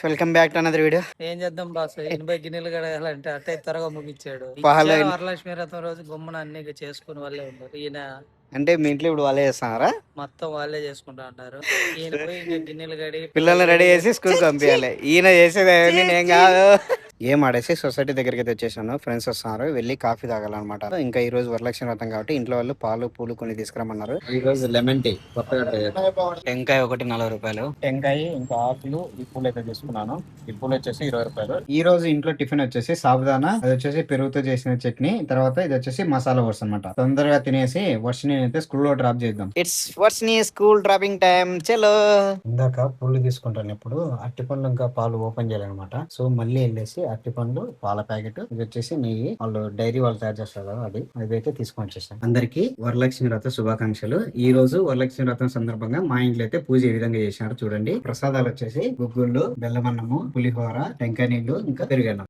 Welcome back to another video. ఏం చేద్దాం boss, 80 గిన్నెలు కడగాలంటే అట్టే త్వరగా ముగించాడు. పాలు వరలక్ష్మి వ్రతం రోజు గుమ్మన అన్ని చేసుకుని వాళ్ళే ఉన్నారు. ఈయన అంటే మీ ఇంట్లో ఇప్పుడు వాళ్ళే చేస్తున్నారా? మొత్తం వాళ్ళే చేసుకుంటా అంటారు. ఈయన పోయి ఇంకా గిన్నెలు కడిగి పిల్లల్ని రెడీ చేసి స్కూల్ పంపించాలి. ఈయన చేసేది నేను కాదు. ఏం ఆడేసి సొసైటీ దగ్గరికి అయితే వచ్చేసాను. ఫ్రెండ్స్ వస్తున్నారు, వెళ్ళి కాఫీ తాగాలన్నమాట. ఇంకా ఈ రోజు వరలక్ష్మి వ్రతం కాబట్టి ఇంట్లో వాళ్ళు పాలు పూలు కొన్ని తీసుకురమ్మన్నారు. ఈ రోజు లెమన్ టీ కొత్తగా టెంకాయ ఒకటి 40 రూపాయలు. టెంకాయ ఇంకా ఆకులు ఈ పూలు అయితే తీసుకున్నాను. ఈ పూలు వచ్చేసి 20 రూపాయలు. ఈ రోజు ఇంట్లో టిఫిన్ వచ్చేసి సాబుదానా, అది వచ్చేసి పెరుగుతో చేసిన చట్నీ, తర్వాత ఇది వచ్చేసి మసాలా వర్స్ అనమాట. తొందరగా తినేసి వర్షిని అయితే స్కూల్ లో డ్రాప్ చేద్దాం. It's Varshini school dropping time. చలో. ఇందాక పూలు తీసుకుంటాను. ఇప్పుడు అట్టి పండ్లు ఇంకా పాలు ఓపెన్ చేయాలన్నమాట. సో మళ్ళీ వెళ్ళేసి అట్టి పండ్లు, పాల ప్యాకెట్, ఇది వచ్చేసి నెయ్యి, వాళ్ళు డైరీ వాళ్ళు తయారు చేస్తారు కదా, అది అయితే తీసుకొని వచ్చేసాను. అందరికి వరలక్ష్మి వ్రత శుభాకాంక్షలు. ఈ రోజు వరలక్ష్మి వ్రతం సందర్భంగా మా ఇంట్లో అయితే పూజ ఏ విధంగా చేసినారు చూడండి. ప్రసాదాలు వచ్చేసి గుగ్గుళ్ళు, బెల్లమన్నము, పులిహోర, టెంకాయ నీళ్లు, ఇంకా పెరుగన్నం.